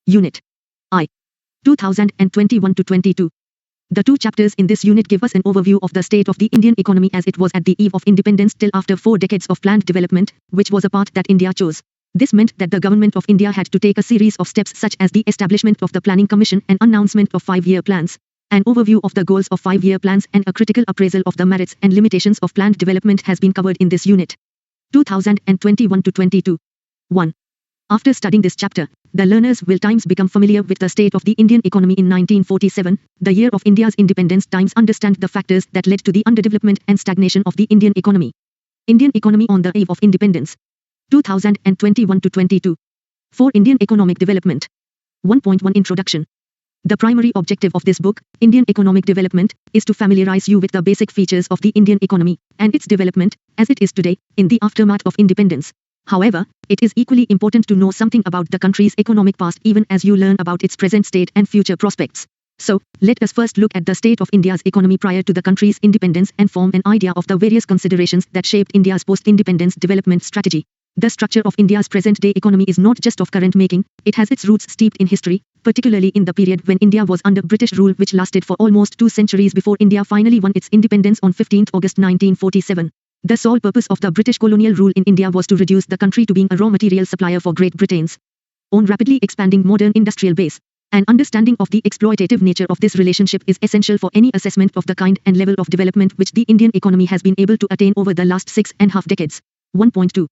Unit I. 2021-22. The two chapters in this unit give us an overview of the state of the Indian economy as it was at the eve of independence till after 4 decades of planned development, which was a path that India chose. This meant that the government of India had to take a series of steps such as the establishment of the Planning Commission and announcement of 5-year plans. An overview of the goals of 5-year plans and a critical appraisal of the merits and limitations of planned development has been covered in this unit. 2021-22. 1. After studying this chapter, the learners will times become familiar with the state of the Indian economy in 1947, the year of India's independence, times understand the factors that led to the underdevelopment and stagnation of the Indian economy. Indian economy on the eve of independence. 2021-22. 4. Indian economic development. 1.1 Introduction. The primary objective of this book, Indian Economic Development, is to familiarize you with the basic features of the Indian economy and its development, as it is today, in the aftermath of independence. However, it is equally important to know something about the country's economic past even as you learn about its present state and future prospects. So, let us first look at the state of India's economy prior to the country's independence and form an idea of the various considerations that shaped India's post-independence development strategy. The structure of India's present-day economy is not just of current making, it has its roots steeped in history, particularly in the period when India was under British rule, which lasted for almost 2 centuries before India finally won its independence on 15 August 1947. The sole purpose of the British colonial rule in India was to reduce the country to being a raw material supplier for Great Britain's own rapidly expanding modern industrial base. An understanding of the exploitative nature of this relationship is essential for any assessment of the kind and level of development which the Indian economy has been able to attain over the last 6.5 decades. 1.2.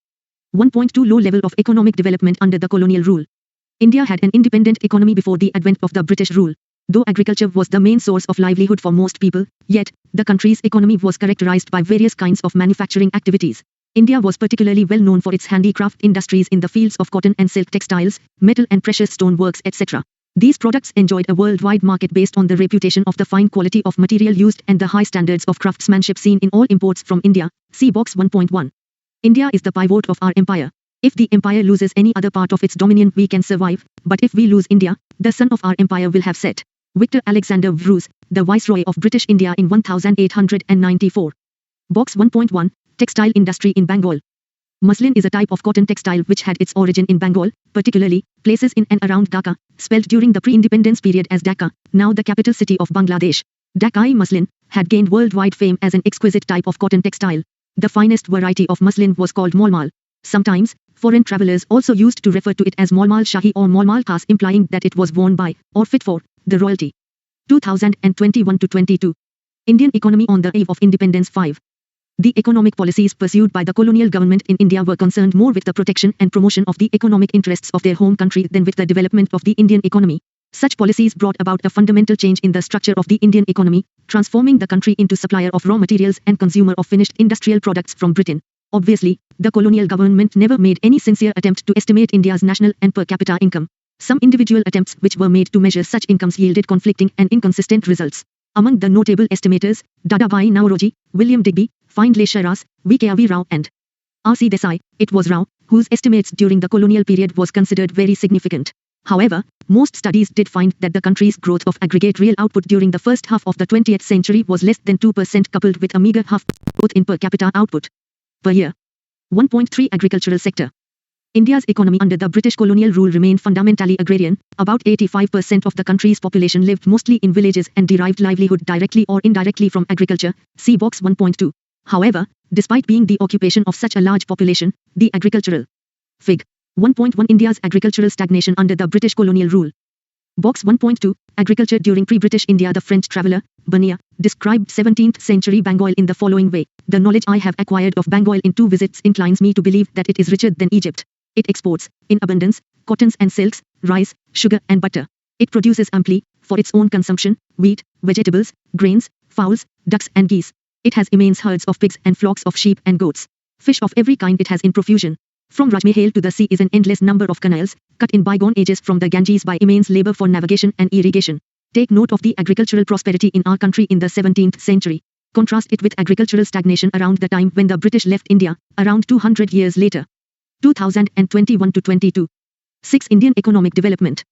1.2 Low level of economic development under the colonial rule. India had an independent economy before the advent of the British rule. Though agriculture was the main source of livelihood for most people, yet, the country's economy was characterized by various kinds of manufacturing activities. India was particularly well known for its handicraft industries in the fields of cotton and silk textiles, metal and precious stone works, etc. These products enjoyed a worldwide market based on the reputation of the fine quality of material used and the high standards of craftsmanship seen in all imports from India. See box 1.1. India is the pivot of our empire. If the empire loses any other part of its dominion, we can survive, but if we lose India, the sun of our empire will have set. Victor Alexander Bruce, the Viceroy of British India in 1894. Box 1.1. Textile industry in Bengal. Muslin is a type of cotton textile which had its origin in Bengal, particularly places in and around Dhaka, spelled during the pre-independence period as Dhaka, now the capital city of Bangladesh. Dhakai muslin had gained worldwide fame as an exquisite type of cotton textile. The finest variety of muslin was called Malmal. Sometimes, foreign travelers also used to refer to it as Malmal Shahi or Malmal Khas, implying that it was worn by, or fit for, the royalty. 2021-22. Indian economy on the eve of independence. 5. The economic policies pursued by the colonial government in India were concerned more with the protection and promotion of the economic interests of their home country than with the development of the Indian economy. Such policies brought about a fundamental change in the structure of the Indian economy, transforming the country into supplier of raw materials and consumer of finished industrial products from Britain. Obviously, the colonial government never made any sincere attempt to estimate India's national and per capita income. Some individual attempts which were made to measure such incomes yielded conflicting and inconsistent results. Among the notable estimators, Dadabhai Naoroji, William Digby, Findlay Sharas, V.K.R.V. Rao and R.C. Desai, it was Rao, whose estimates during the colonial period was considered very significant. However, most studies did find that the country's growth of aggregate real output during the first half of the 20th century was less than 2% coupled with a meager half growth in per capita output per year. 1.3 Agricultural sector. India's economy under the British colonial rule remained fundamentally agrarian. About 85% of the country's population lived mostly in villages and derived livelihood directly or indirectly from agriculture. See box 1.2. However, despite being the occupation of such a large population, the agricultural Fig. 1.1 India's agricultural stagnation under the British colonial rule. Box 1.2 Agriculture during pre-British India. The French traveller, Bernier, described 17th century Bengal in the following way. The knowledge I have acquired of Bengal in 2 visits inclines me to believe that it is richer than Egypt. It exports, in abundance, cottons and silks, rice, sugar and butter. It produces amply, for its own consumption, wheat, vegetables, grains, fowls, ducks and geese. It has immense herds of pigs and flocks of sheep and goats. Fish of every kind it has in profusion. From Rajmahal to the sea is an endless number of canals, cut in bygone ages from the Ganges by immense labor for navigation and irrigation. Take note of the agricultural prosperity in our country in the 17th century. Contrast it with agricultural stagnation around the time when the British left India, around 200 years later. 2021-22. 6. Indian economic development.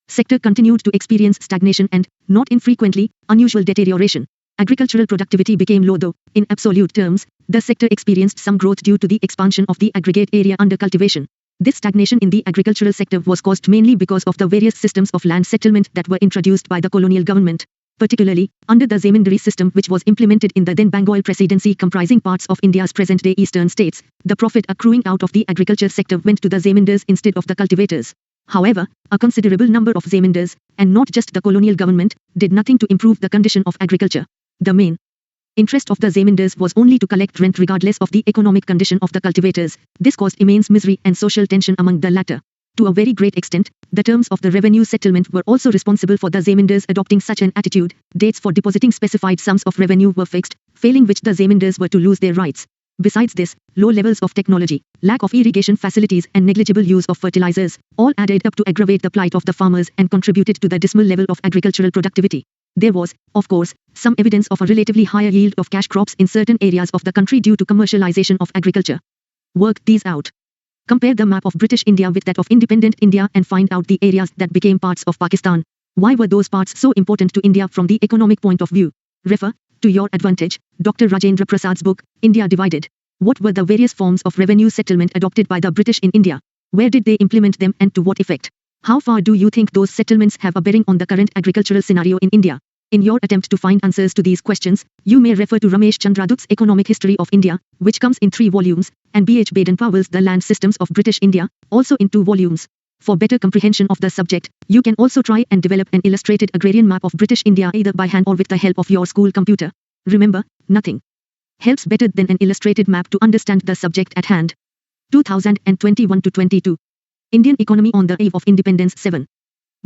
Sector continued to experience stagnation and, not infrequently, unusual deterioration. Agricultural productivity became low though, in absolute terms, the sector experienced some growth due to the expansion of the aggregate area under cultivation. This stagnation in the agricultural sector was caused mainly because of the various systems of land settlement that were introduced by the colonial government. Particularly, under the zamindari system which was implemented in the then Bengal Presidency comprising parts of India's present-day eastern states, the profit accruing out of the agriculture sector went to the zamindars instead of the cultivators. However, a considerable number of zamindars, and not just the colonial government, did nothing to improve the condition of agriculture. The main interest of the zamindars was only to collect rent regardless of the economic condition of the cultivators. This caused immense misery and social tension among the latter. To a very great extent, the terms of the revenue settlement were also responsible for the zamindars adopting such an attitude. Dates for depositing specified sums of revenue were fixed, failing which the zamindars were to lose their rights. Besides this, low levels of technology, lack of irrigation facilities and negligible use of fertilizers, all added up to aggravate the plight of the farmers and contributed to the dismal level of agricultural productivity. There was, of course, some evidence of a relatively higher yield of cash crops in certain areas of the country due to commercialization of agriculture. Work these out. Compare the map of British India with that of independent India and find out the areas that became parts of Pakistan. Why were those parts so important to India from the economic point of view? Refer, to your advantage, Dr. Rajendra Prasad's book, India Divided. What were the various forms of revenue settlement adopted by the British in India? Where did they implement them and to what effect? How far do you think those settlements have a bearing on the current agricultural scenario in India? In your attempt to find answers to these questions, you may refer to Ramesh Chandradut's Economic History of India, which comes in 3 volumes, and B. H. Baden-Powell's The Land Systems of British India, also in 2 volumes. For better comprehension of the subject, you can also try and develop an illustrated agrarian map of British India either by hand or with the help of your school computer. Remember, nothing helps better than an illustrated map to understand the subject at hand. 2021-22. Indian economy on the eve of independence 7.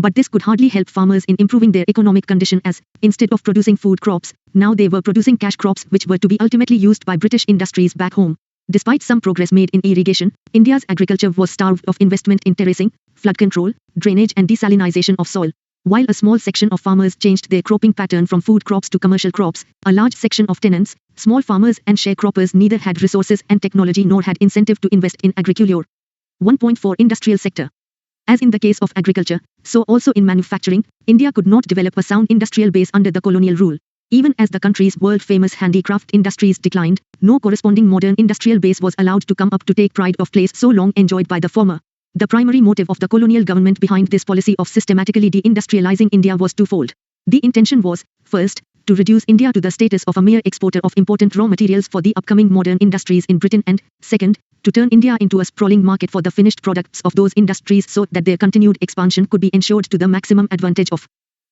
But this could hardly help farmers in improving their economic condition as, instead of producing food crops, now they were producing cash crops which were to be ultimately used by British industries back home. Despite some progress made in irrigation, India's agriculture was starved of investment in terracing, flood control, drainage and desalinization of soil. While a small section of farmers changed their cropping pattern from food crops to commercial crops, a large section of tenants, small farmers and sharecroppers neither had resources and technology nor had incentive to invest in agriculture. 1.4 Industrial sector. As in the case of agriculture, so also in manufacturing, India could not develop a sound industrial base under the colonial rule. Even as the country's world-famous handicraft industries declined, no corresponding modern industrial base was allowed to come up to take pride of place so long enjoyed by the former. The primary motive of the colonial government behind this policy of systematically deindustrializing India was twofold. The intention was, first, to reduce India to the status of a mere exporter of important raw materials for the upcoming modern industries in Britain and, second, to turn India into a sprawling market for the finished products of those industries so that their continued expansion could be ensured to the maximum advantage of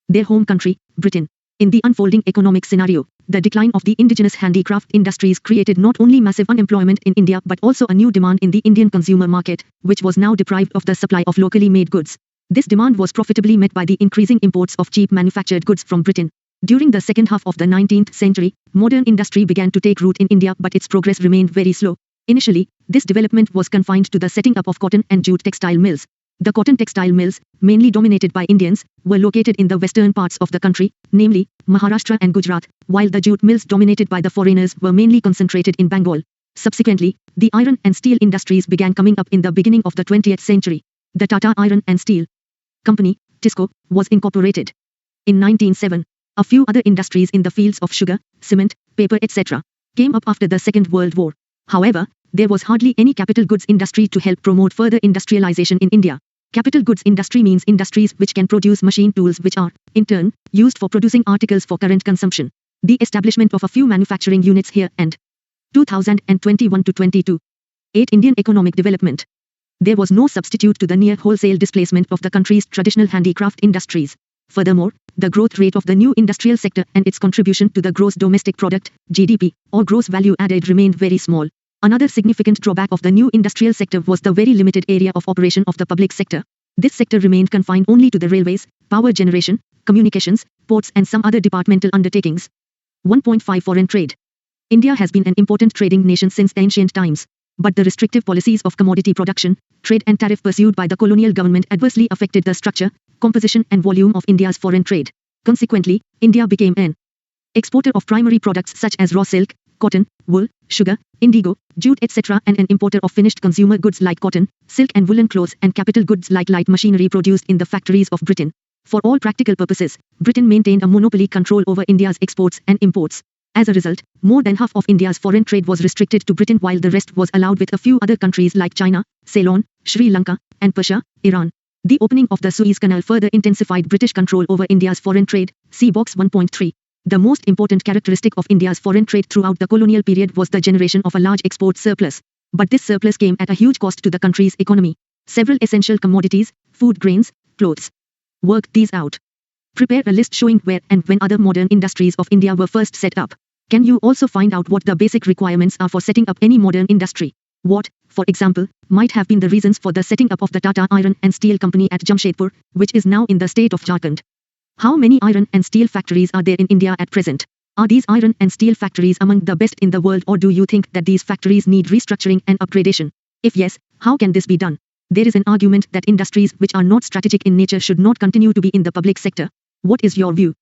their home country, Britain. In the unfolding economic scenario, the decline of the indigenous handicraft industries created not only massive unemployment in India but also a new demand in the Indian consumer market, which was now deprived of the supply of locally made goods. This demand was profitably met by the increasing imports of cheap manufactured goods from Britain. During the second half of the 19th century, modern industry began to take root in India but its progress remained very slow. Initially, this development was confined to the setting up of cotton and jute textile mills. The cotton textile mills, mainly dominated by Indians, were located in the western parts of the country, namely, Maharashtra and Gujarat, while the jute mills dominated by the foreigners were mainly concentrated in Bengal. Subsequently, the iron and steel industries began coming up in the beginning of the 20th century. The Tata Iron and Steel Company, TISCO, was incorporated. In 1907, a few other industries in the fields of sugar, cement, paper etc. came up after the Second World War. However, there was hardly any capital goods industry to help promote further industrialization in India. Capital goods industry means industries which can produce machine tools which are, in turn, used for producing articles for current consumption. The establishment of a few manufacturing units here and 2021-22. 8. Indian economic development. There was no substitute to the near wholesale displacement of the country's traditional handicraft industries. Furthermore, the growth rate of the new industrial sector and its contribution to the gross domestic product, GDP, or gross value added remained very small. Another significant drawback of the new industrial sector was the very limited area of operation of the public sector. This sector remained confined only to the railways, power generation, communications, ports and some other departmental undertakings. 1.5 Foreign trade. India has been an important trading nation since ancient times. But the restrictive policies of commodity production, trade and tariff pursued by the colonial government adversely affected the structure, composition and volume of India's foreign trade. Consequently, India became an exporter of primary products such as raw silk, cotton, wool, sugar, indigo, jute etc. and an importer of finished consumer goods like cotton, silk and woolen clothes and capital goods like light machinery produced in the factories of Britain. For all practical purposes, Britain maintained a monopoly control over India's exports and imports. As a result, more than half of India's foreign trade was restricted to Britain while the rest was allowed with a few other countries like China, Ceylon, Sri Lanka, and Persia, Iran. The opening of the Suez Canal further intensified British control over India's foreign trade. See box 1.3. The most important characteristic of India's foreign trade throughout the colonial period was the generation of a large export surplus. But this surplus came at a huge cost to the country's economy. Several essential commodities, food grains, clothes. Work these out. Prepare a list showing where and when other modern industries of India were first set up. Can you also find out what the basic requirements are for setting up any modern industry? What, for example, might have been the reasons for the setting up of the Tata Iron and Steel Company at Jamshedpur, which is now in the state of Jharkhand? How many iron and steel factories are there in India at present? Are these iron and steel factories among the best in the world, or do you think that these factories need restructuring and upgradation? If yes, how can this be done? There is an argument that industries which are not strategic in nature should not continue to be in the public sector. What is your view?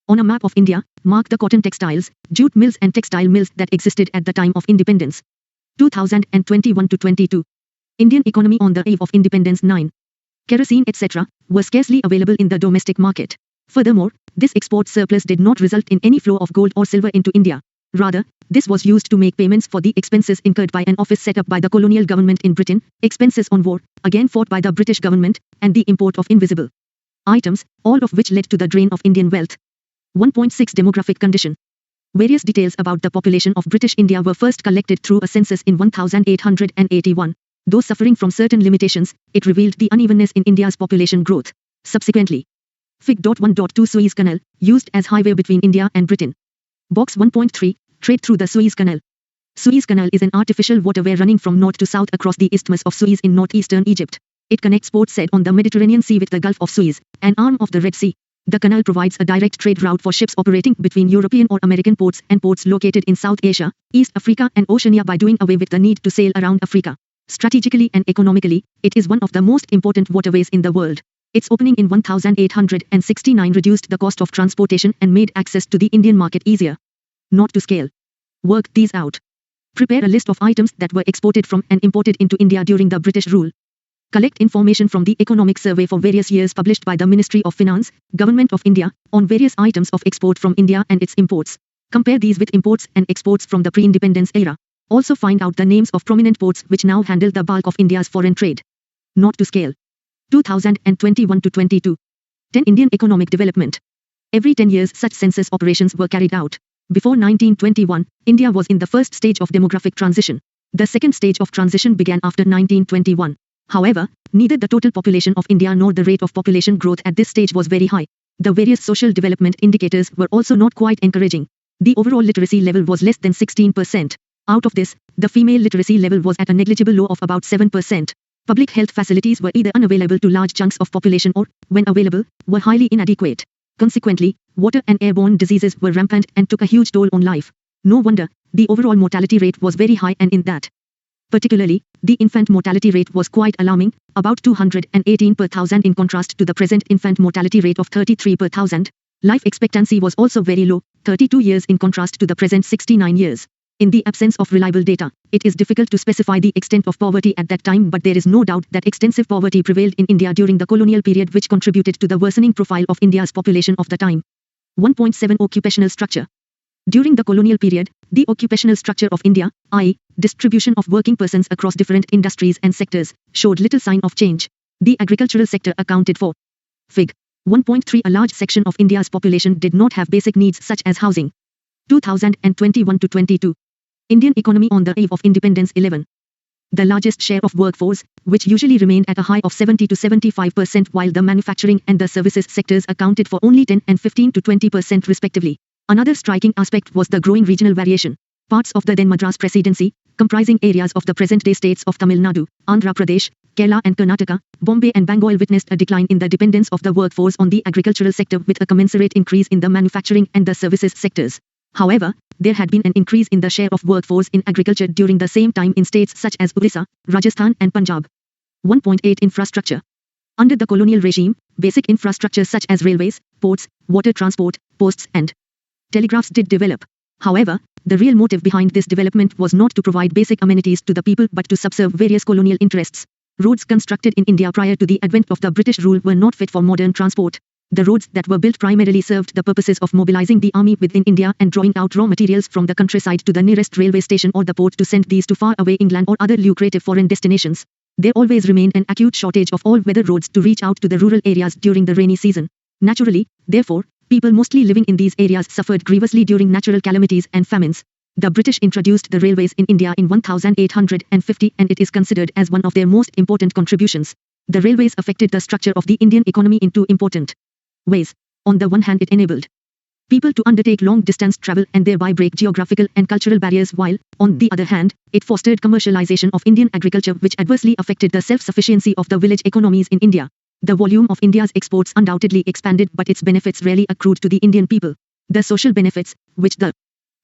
On a map of India, mark the cotton textiles, jute mills and textile mills that existed at the time of independence. 2021-22. Indian economy on the eve of independence. 9. Kerosene etc. were scarcely available in the domestic market. Furthermore, this export surplus did not result in any flow of gold or silver into India. Rather, this was used to make payments for the expenses incurred by an office set up by the colonial government in Britain, expenses on war, again fought by the British government, and the import of invisible items, all of which led to the drain of Indian wealth. 1.6 Demographic condition. Various details about the population of British India were first collected through a census in 1881. Though suffering from certain limitations, it revealed the unevenness in India's population growth. Subsequently, Fig. 1.2 Suez Canal, used as highway between India and Britain. Box 1.3, Trade through the Suez Canal. Suez Canal is an artificial waterway running from north to south across the Isthmus of Suez in northeastern Egypt. It connects Port Said on the Mediterranean Sea with the Gulf of Suez, an arm of the Red Sea. The canal provides a direct trade route for ships operating between European or American ports and ports located in South Asia, East Africa and Oceania by doing away with the need to sail around Africa. Strategically and economically, it is one of the most important waterways in the world. Its opening in 1869 reduced the cost of transportation and made access to the Indian market easier. Not to scale. Work these out. Prepare a list of items that were exported from and imported into India during the British rule. Collect information from the Economic Survey for various years published by the Ministry of Finance, Government of India, on various items of export from India and its imports. Compare these with imports and exports from the pre-independence era. Also find out the names of prominent ports which now handle the bulk of India's foreign trade. Not to scale. 2021-22. 10 Indian economic development. Every 10 years such census operations were carried out. Before 1921, India was in the first stage of demographic transition. The second stage of transition began after 1921. However, neither the total population of India nor the rate of population growth at this stage was very high. The various social development indicators were also not quite encouraging. The overall literacy level was less than 16%. Out of this, the female literacy level was at a negligible low of about 7%. Public health facilities were either unavailable to large chunks of population or, when available, were highly inadequate. Consequently, water and airborne diseases were rampant and took a huge toll on life. No wonder, the overall mortality rate was very high, and in that particularly, the infant mortality rate was quite alarming, about 218 per thousand in contrast to the present infant mortality rate of 33 per thousand. Life expectancy was also very low, 32 years in contrast to the present 69 years. In the absence of reliable data, it is difficult to specify the extent of poverty at that time, but there is no doubt that extensive poverty prevailed in India during the colonial period, which contributed to the worsening profile of India's population of the time. 1.7 Occupational structure. During the colonial period, the occupational structure of India, i.e., distribution of working persons across different industries and sectors, showed little sign of change. The agricultural sector accounted for Fig. 1.3. A large section of India's population did not have basic needs such as housing. 2021-22. Indian economy on the eve of independence. 11. The largest share of workforce, which usually remained at a high of 70 to 75%, while the manufacturing and the services sectors accounted for only 10 and 15 to 20% respectively. Another striking aspect was the growing regional variation. Parts of the then Madras Presidency, comprising areas of the present-day states of Tamil Nadu, Andhra Pradesh, Kerala and Karnataka, Bombay and Bengal witnessed a decline in the dependence of the workforce on the agricultural sector with a commensurate increase in the manufacturing and the services sectors. However, there had been an increase in the share of workforce in agriculture during the same time in states such as Orissa, Rajasthan and Punjab. 1.8 Infrastructure. Under the colonial regime, basic infrastructure such as railways, ports, water transport, posts and telegraphs did develop. However, the real motive behind this development was not to provide basic amenities to the people but to subserve various colonial interests. Roads constructed in India prior to the advent of the British rule were not fit for modern transport. The roads that were built primarily served the purposes of mobilizing the army within India and drawing out raw materials from the countryside to the nearest railway station or the port to send these to far away England or other lucrative foreign destinations. There always remained an acute shortage of all-weather roads to reach out to the rural areas during the rainy season. Naturally, therefore, people mostly living in these areas suffered grievously during natural calamities and famines. The British introduced the railways in India in 1850 and it is considered as one of their most important contributions. The railways affected the structure of the Indian economy in two important ways. On the one hand, it enabled people to undertake long-distance travel and thereby break geographical and cultural barriers, while, on the other hand, it fostered commercialization of Indian agriculture, which adversely affected the self-sufficiency of the village economies in India. The volume of India's exports undoubtedly expanded, but its benefits rarely accrued to the Indian people. The social benefits, which the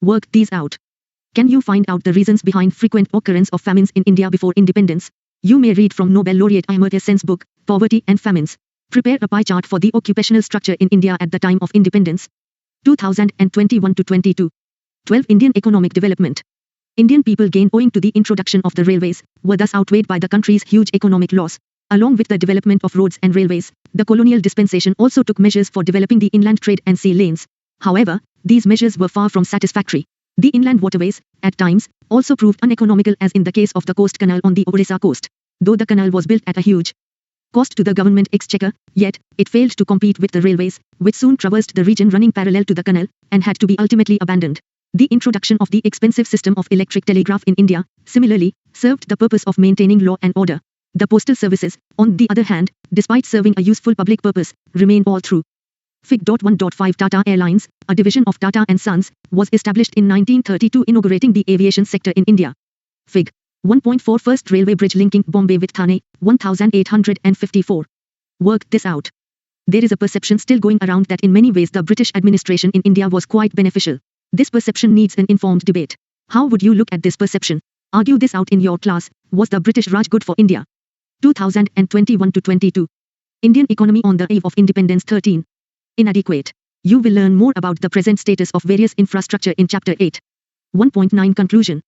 work these out. Can you find out the reasons behind frequent occurrence of famines in India before independence? You may read from Nobel laureate Amartya Sen's book, Poverty and Famines. Prepare a pie chart for the occupational structure in India at the time of independence. 2021-22. 12. Indian economic development. Indian people gained owing to the introduction of the railways, were thus outweighed by the country's huge economic loss. Along with the development of roads and railways, the colonial dispensation also took measures for developing the inland trade and sea lanes. However, these measures were far from satisfactory. The inland waterways, at times, also proved uneconomical, as in the case of the coast canal on the Orissa coast. Though the canal was built at a huge cost to the government exchequer, yet, it failed to compete with the railways, which soon traversed the region running parallel to the canal, and had to be ultimately abandoned. The introduction of the expensive system of electric telegraph in India, similarly, served the purpose of maintaining law and order. The postal services, on the other hand, despite serving a useful public purpose, remained all through. Fig. 1.5 Tata Airlines, a division of Tata & Sons, was established in 1932, inaugurating the aviation sector in India. Fig. 1.4 First railway bridge linking Bombay with Thane, 1854. Work this out. There is a perception still going around that in many ways the British administration in India was quite beneficial. This perception needs an informed debate. How would you look at this perception? Argue this out in your class. Was the British Raj good for India? 2021-22. Indian economy on the eve of independence. 13. Inadequate. You will learn more about the present status of various infrastructure in Chapter 8. 1.9 Conclusion.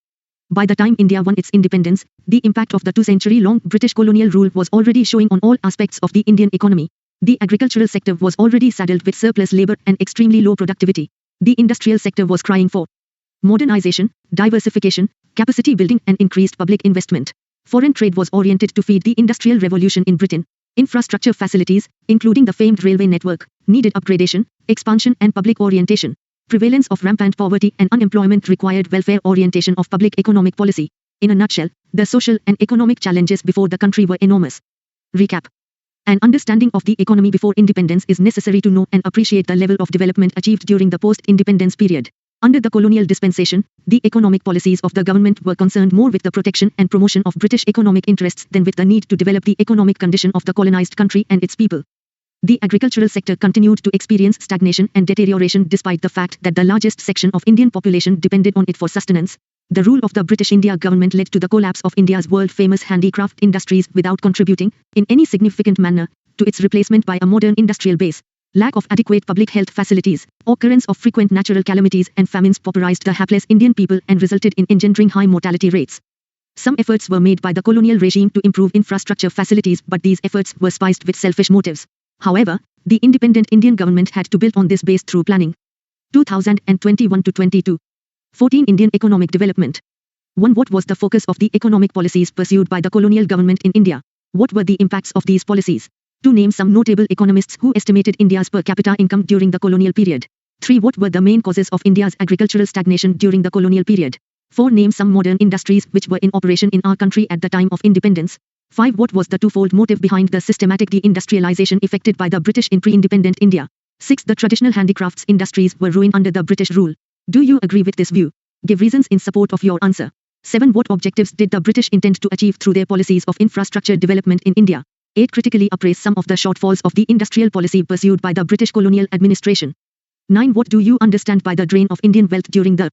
By the time India won its independence, the impact of the 2-century-long British colonial rule was already showing on all aspects of the Indian economy. The agricultural sector was already saddled with surplus labor and extremely low productivity. The industrial sector was crying for modernization, diversification, capacity building and increased public investment. Foreign trade was oriented to feed the industrial revolution in Britain. Infrastructure facilities, including the famed railway network, needed upgradation, expansion and public orientation. Prevalence of rampant poverty and unemployment required welfare orientation of public economic policy. In a nutshell, the social and economic challenges before the country were enormous. Recap. An understanding of the economy before independence is necessary to know and appreciate the level of development achieved during the post-independence period. Under the colonial dispensation, the economic policies of the government were concerned more with the protection and promotion of British economic interests than with the need to develop the economic condition of the colonized country and its people. The agricultural sector continued to experience stagnation and deterioration despite the fact that the largest section of Indian population depended on it for sustenance. The rule of the British India government led to the collapse of India's world-famous handicraft industries without contributing, in any significant manner, to its replacement by a modern industrial base. Lack of adequate public health facilities, occurrence of frequent natural calamities and famines pauperized the hapless Indian people and resulted in engendering high mortality rates. Some efforts were made by the colonial regime to improve infrastructure facilities, but these efforts were spiced with selfish motives. However, the independent Indian government had to build on this base through planning. 2021-22. 14. Indian economic development. 1. What was the focus of the economic policies pursued by the colonial government in India? What were the impacts of these policies? 2. Name some notable economists who estimated India's per capita income during the colonial period. 3. What were the main causes of India's agricultural stagnation during the colonial period? 4. Name some modern industries which were in operation in our country at the time of independence. 5. What was the twofold motive behind the systematic deindustrialization effected by the British in pre-independent India? 6. The traditional handicrafts industries were ruined under the British rule. Do you agree with this view? Give reasons in support of your answer. 7. What objectives did the British intend to achieve through their policies of infrastructure development in India? 8. Critically appraise some of the shortfalls of the industrial policy pursued by the British colonial administration. 9. What do you understand by the drain of Indian wealth during the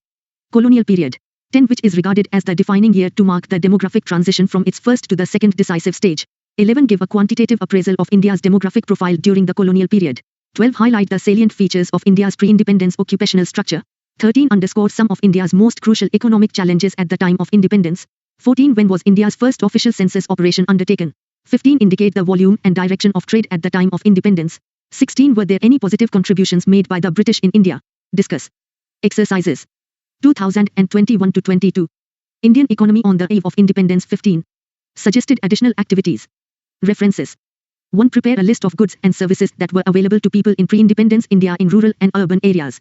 colonial period? 10. Which is regarded as the defining year to mark the demographic transition from its first to the second decisive stage. 11. Give a quantitative appraisal of India's demographic profile during the colonial period. 12. Highlight the salient features of India's pre-independence occupational structure. 13. Underscore some of India's most crucial economic challenges at the time of independence. 14. When was India's first official census operation undertaken? 15. Indicate the volume and direction of trade at the time of independence. 16. Were there any positive contributions made by the British in India? Discuss. Exercises. 2021-22. Indian economy on the eve of independence. 15. Suggested additional activities. References. 1. Prepare a list of goods and services that were available to people in pre-independence India in rural and urban areas.